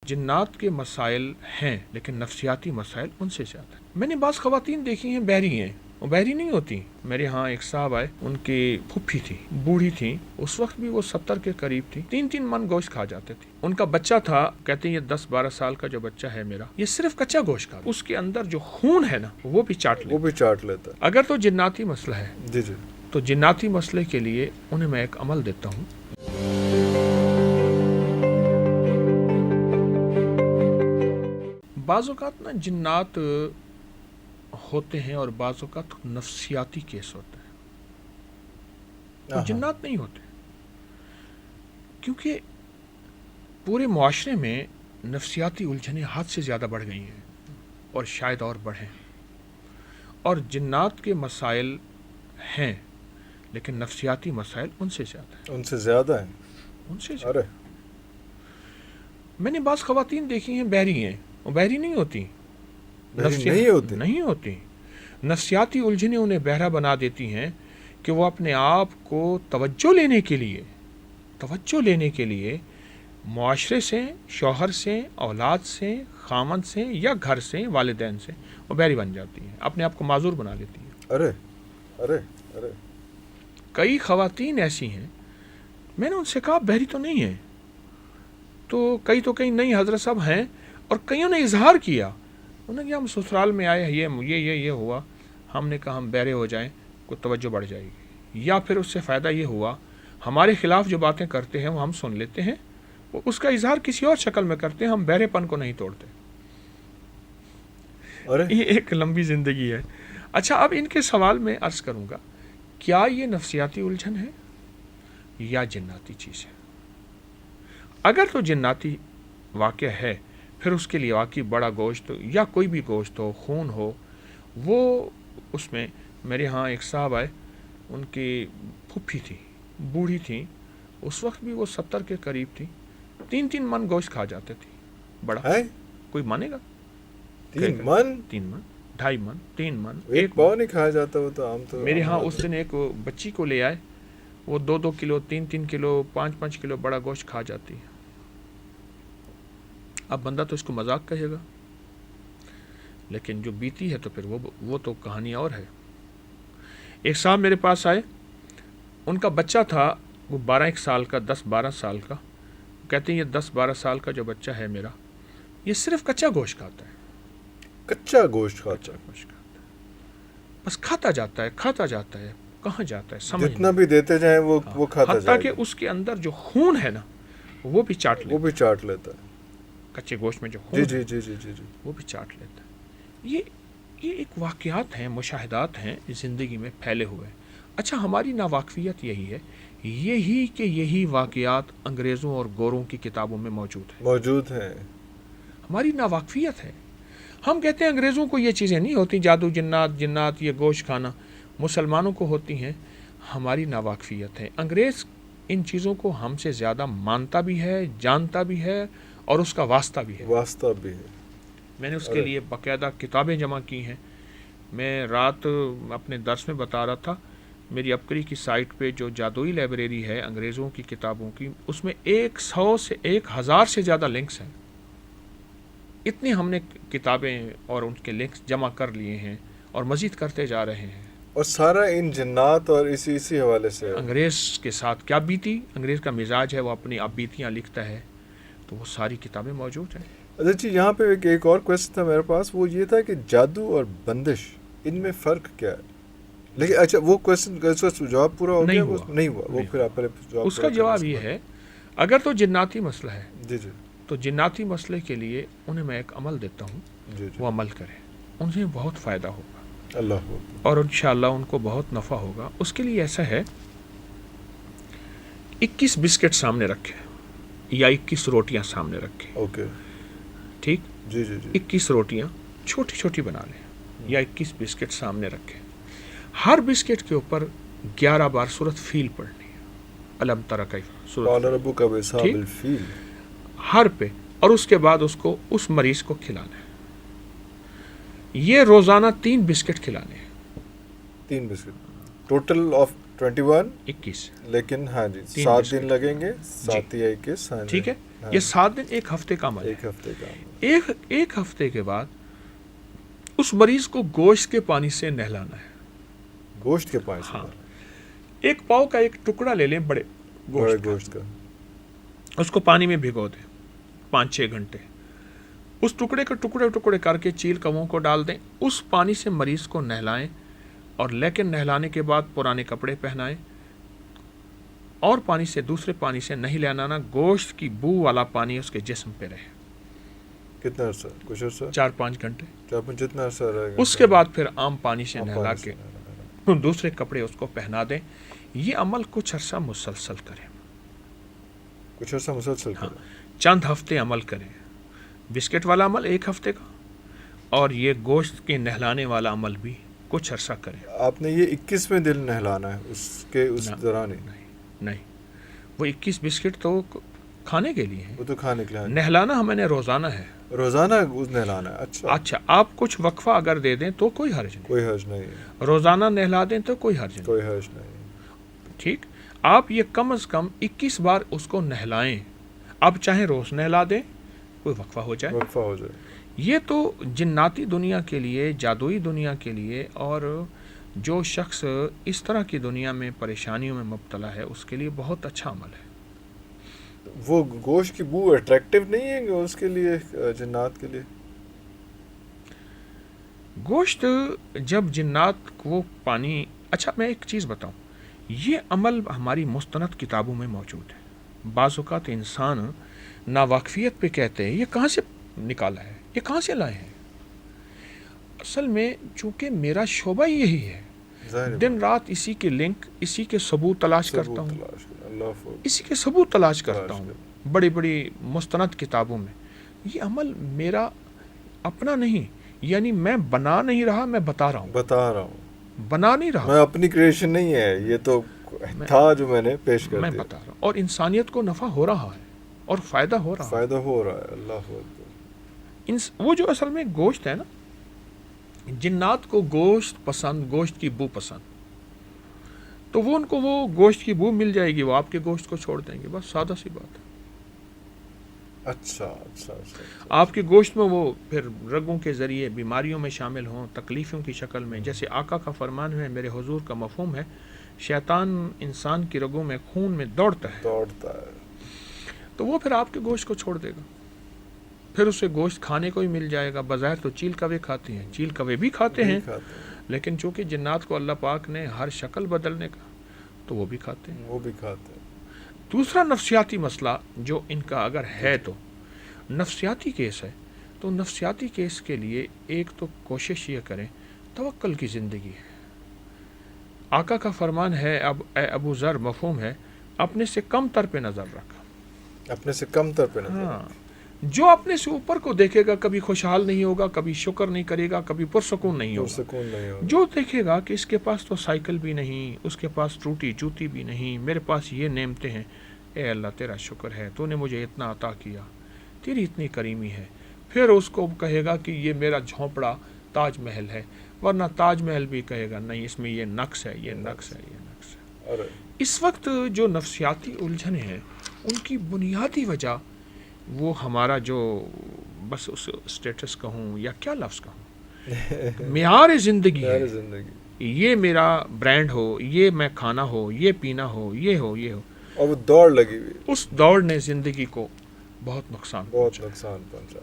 جنات کے مسائل ہیں لیکن نفسیاتی مسائل ان سے زیادہ ہیں۔ میں نے بعض خواتین دیکھی ہیں بحری ہیں، وہ بحری نہیں ہوتی۔ میرے ہاں ایک صاحب آئے، ان کی پھپھی تھی، بوڑھی تھی، اس وقت بھی وہ 70 کے قریب تھی، 3 من گوشت کھا جاتے تھے۔ ان کا بچہ تھا، کہتے ہیں یہ 10-12 سال کا جو بچہ ہے میرا، یہ صرف کچا گوشت کھا، اس کے اندر جو خون ہے نا وہ بھی چاٹ لیتا۔ اگر تو جناتی مسئلہ ہے جی تو جناتی مسئلے کے لیے انہیں میں ایک عمل دیتا ہوں۔ بعض اوقات نا جنات ہوتے ہیں اور بعض اوقات نفسیاتی کیس ہوتے ہیں، تو جنات نہیں ہوتے، کیونکہ پورے معاشرے میں نفسیاتی الجھنیں حد سے زیادہ بڑھ گئی ہیں اور شاید اور بڑھیں، اور جنات کے مسائل ہیں لیکن نفسیاتی مسائل ان سے زیادہ ہیں۔ میں نے بعض خواتین دیکھی ہیں بحری ہیں، وہ بحری نہیں ہوتی، نہیں ہوتی۔ نفسیاتی الجھنیں انہیں بہرا بنا دیتی ہیں کہ وہ اپنے آپ کو توجہ لینے کے لیے معاشرے سے، شوہر سے، اولاد سے، خامند سے یا گھر سے، والدین سے وہ بحری بن جاتی ہیں، اپنے آپ کو معذور بنا لیتی ہیں۔ ارے کئی خواتین ایسی ہیں، میں نے ان سے کہا بحری تو نہیں ہے، تو کئی نہیں حضرت صاحب ہیں، اور کئیوں نے اظہار کیا، انہوں نے کہا ہم سسرال میں آئے، یہ ہوا، ہم نے کہا ہم بہرے ہو جائیں کوئی توجہ بڑھ جائے گی، یا پھر اس سے فائدہ یہ ہوا ہمارے خلاف جو باتیں کرتے ہیں وہ ہم سن لیتے ہیں، وہ اس کا اظہار کسی اور شکل میں کرتے ہیں، ہم بہرے پن کو نہیں توڑتے۔ یہ ایک لمبی زندگی ہے۔ اچھا، اب ان کے سوال میں عرض کروں گا، کیا یہ نفسیاتی الجھن ہے یا جناتی چیز ہے؟ اگر تو جناتی واقعہ ہے، پھر اس کے لیے واقعی بڑا گوشت یا کوئی بھی گوشت ہو، خون ہو، وہ اس میں میرے ہاں ایک صاحب آئے، ان کی پھپھی تھی، بوڑھی تھی، اس وقت بھی وہ 70 کے قریب تھی، 3 من گوشت کھا جاتے تھے۔ بڑا کوئی مانے گا؟ 3 من 2.5 من 3 من، ایک پاؤ نہیں کھایا جاتا وہ تو عام تو۔ میرے ہاں اس دن ایک بچی کو لے آئے، وہ 2 کلو 3 کلو 5 کلو بڑا گوشت کھا جاتی ہے۔ اب بندہ تو اس کو مذاق کہے گا، لیکن جو بیتی ہے تو پھر وہ تو کہانی اور ہے۔ ایک صاحب میرے پاس آئے، ان کا بچہ تھا، وہ 12 سال کا، 10-12 سال کا، کہتے ہیں یہ 10-12 سال کا جو بچہ ہے میرا، یہ صرف کچا گوشت کھاتا ہے، بس کھاتا جاتا ہے، کہاں جاتا ہے سمجھ جتنا بھی دیتے جائیں وہ کھاتا جائے، حتیٰ کہ اس کے اندر جو خون ہے نا وہ بھی چاٹ لیتا ہے، کچے گوشت میں جو خون جی وہ بھی چاٹ لیتا ہے۔ یہ ایک واقعات ہیں، مشاہدات ہیں زندگی میں پھیلے ہوئے۔ اچھا، ہماری ناواقفیت یہی واقعات انگریزوں اور گوروں کی کتابوں میں موجود ہیں۔ ہماری ناواقفیت ہے، ہم کہتے ہیں انگریزوں کو یہ چیزیں نہیں ہوتی، جادو، جنات، یہ گوشت کھانا مسلمانوں کو ہوتی ہیں۔ ہماری ناواقفیت ہے، انگریز ان چیزوں کو ہم سے زیادہ مانتا بھی ہے، جانتا بھی ہے، اور اس کا واسطہ بھی ہے۔ میں نے اس کے لیے باقاعدہ کتابیں جمع کی ہیں۔ میں رات اپنے درس میں بتا رہا تھا، میری اپکری کی سائٹ پہ جو جادوئی لائبریری ہے انگریزوں کی کتابوں کی، اس میں 100 سے 1000 سے زیادہ لنکس ہیں۔ اتنی ہم نے کتابیں اور ان کے لنکس جمع کر لیے ہیں اور مزید کرتے جا رہے ہیں، اور سارا ان جنات اور اسی حوالے سے انگریز کے ساتھ کیا بیتی، انگریز کا مزاج ہے، وہ اپنی اب بیتیاں لکھتا ہے، تو وہ ساری کتابیں موجود ہیں۔ اچھا جی، یہاں پہ ایک اور کویسچن تھا میرے پاس، وہ یہ تھا کہ جادو اور بندش ان میں فرق کیا ہے؟ لیکن اچھا، وہ کویسچن کا جواب پورا ہو گیا؟ نہیں ہوا وہ پھر آپ اس کا جواب یہ ہے، اگر تو جناتی مسئلہ ہے جی تو جناتی مسئلے کے لیے انہیں میں ایک عمل دیتا ہوں، وہ عمل کریں، انہیں بہت فائدہ ہوگا، اللہ اور انشاءاللہ ان کو بہت نفع ہوگا۔ اس کے لیے ایسا ہے، 21 بسکٹ سامنے رکھے یا 21 روٹیاں سامنے رکھیں، اوکے، ٹھیک، جی 21 روٹیاں چھوٹی چھوٹی بنا لیں، یا 21 بسکٹ سامنے رکھیں، ہر بسکٹ کے اوپر 11 بار سورۃ فیل پڑھنی ہے، الم تر کیف، قال ربک باصحاب الفیل، ہر پہ، اور اس کے بعد اس کو اس مریض کو کھلانا ہے۔ یہ روزانہ 3 بسکٹ کھلانے ہیں، 3 بسکٹ، ٹوٹل آف 21، 21، لیکن ہاں جی 7 دن لگیں گے، 7 یا 21، ہاں جی، ٹھیک ہے۔ یہ 7 دن ایک ہفتے کا عمل ہے. ایک ہفتے کا. ایک ہفتے کے بعد اس مریض کو گوشت کے پانی سے نہلانا ہے. گوشت کے پانی سے؟ ہاں. ایک پاؤ کا ایک ٹکڑا لے لیں بڑے گوشت کا، اس کو پانی میں بھگو دیں 5-6 گھنٹے. اس ٹکڑے کے ٹکڑے کر کے چیل کووں کو ڈال دیں. اس پانی سے مریض کو نہلائیں، اور لیکن نہلانے کے بعد پرانے کپڑے پہنائیں، اور پانی سے دوسرے پانی سے نہیں لانا. گوشت کی بو والا پانی اس کے جسم پہ رہے. کتنا عرصہ؟ کچھ عرصہ؟ 4-5 گھنٹے. جتنا عرصہ رہے گا. اس کے بعد پھر عام پانی سے نہلا کے دوسرے کپڑے اس کو پہنا دیں. یہ عمل کچھ عرصہ مسلسل کریں. کچھ عرصہ مسلسل کریں. چند ہفتے عمل کریں. بسکٹ والا عمل 1 ہفتے کا، اور یہ گوشت کے نہلانے والا عمل بھی کچھ عرصہ کریں. آپ نے یہ 21ویں دن نہلانا ہے اس دوران ہی؟ نہیں، وہ 21 بسکٹ تو کھانے کے لیے ہیں. وہ تو کھانے کے لیے. نہلانا ہمیں نے روزانہ ہے. روزانہ نہلانا ہے؟ اچھا. آپ کچھ وقفہ اگر دے دیں تو کوئی حرج نہیں. کوئی حرج نہیں. روزانہ نہلا دیں تو کوئی حرج نہیں. کوئی حرج نہیں. ٹھیک. آپ یہ کم از کم 21 بار اس کو نہلائیں. آپ چاہیں روز نہلا دیں، کوئی وقفہ ہو جائے. یہ تو جناتی دنیا کے لیے، جادوئی دنیا کے لیے، اور جو شخص اس طرح کی دنیا میں پریشانیوں میں مبتلا ہے اس کے لیے بہت اچھا عمل ہے. وہ گوشت کی بو اٹریکٹیو نہیں ہے اس کے لیے، جنات کے لیے؟ گوشت جب جنات کو پانی. اچھا میں ایک چیز بتاؤں، یہ عمل ہماری مستند کتابوں میں موجود ہے. بعض اوقات انسان ناواقفیت پہ کہتے ہیں یہ کہاں سے نکالا ہے، یہ کہاں سے لائے ہیں. اصل میں چونکہ میرا شعبہ یہی ہے، دن رات اسی کے لنک، اسی کے ثبوت تلاش کرتا ہوں، اسی کے ثبوت تلاش کرتا ہوں بڑی بڑی مستند کتابوں میں. یہ عمل میرا اپنا نہیں، یعنی میں بنا نہیں رہا، میں بتا رہا ہوں. بنا نہیں رہا، میں اپنی کریشن نہیں ہے، یہ تو تھا جو میں نے پیش کر دیا. میں بتا رہا ہوں، اور انسانیت کو نفع ہو رہا ہے اور فائدہ ہو رہا ہے. اللہ اکبر. وہ جو اصل میں گوشت ہے نا، جنات کو گوشت پسند، گوشت کی بو پسند، تو وہ ان کو وہ گوشت کی بو مل جائے گی، وہ آپ کے گوشت کو چھوڑ دیں گے. بس سادہ سی بات ہے. اچھا. آپ کے گوشت میں وہ پھر رگوں کے ذریعے بیماریوں میں شامل ہوں، تکلیفوں کی شکل میں. جیسے آقا کا فرمان ہے، میرے حضور کا مفہوم ہے، شیطان انسان کی رگوں میں، خون میں دوڑتا ہے، تو وہ پھر آپ کے گوشت کو چھوڑ دے گا. پھر اسے گوشت کھانے کو ہی مل جائے گا. بظاہر تو چیل کوے کھاتے ہیں، چیل کوے بھی کھاتے ہیں، لیکن چونکہ جنات کو اللہ پاک نے ہر شکل بدلنے کا، تو وہ بھی کھاتے ہیں. دوسرا نفسیاتی مسئلہ جو ان کا اگر ہے تو نفسیاتی کیس ہے، تو نفسیاتی کیس کے لیے ایک تو کوشش یہ کریں، توکل کی زندگی ہے. آقا کا فرمان ہے، اب اے ابو ذر مفہوم ہے، اپنے سے کم تر پہ نظر رکھ. اپنے سے کم تر پہ نظر. ہاں. جو اپنے سے اوپر کو دیکھے گا کبھی خوشحال نہیں ہوگا، کبھی شکر نہیں کرے گا، کبھی پرسکون نہیں ہوگا. جو دیکھے گا کہ اس کے پاس تو سائیکل بھی نہیں، اس کے پاس ٹوٹی جوتی بھی نہیں، میرے پاس یہ نعمتیں ہیں، اے اللہ تیرا شکر ہے، تو نے مجھے اتنا عطا کیا، تیری اتنی کریمی ہے. پھر اس کو کہے گا کہ یہ میرا جھونپڑا تاج محل ہے، ورنہ تاج محل بھی کہے گا نہیں، اس میں یہ نقص ہے، یہ نقص ہے، یہ نقص ہے. اس وقت جو نفسیاتی الجھنیں ہیں، ان کی بنیادی وجہ وہ ہمارا جو بس اس اسٹیٹس کہوں یا کیا لفظ کہوں، معیار زندگی ہے. یہ میرا برانڈ ہو، یہ میں کھانا ہو، یہ پینا ہو، یہ ہو، یہ ہو، اور وہ دوڑ لگی ہوئی. اس دوڑ نے زندگی کو بہت نقصان پہنچایا.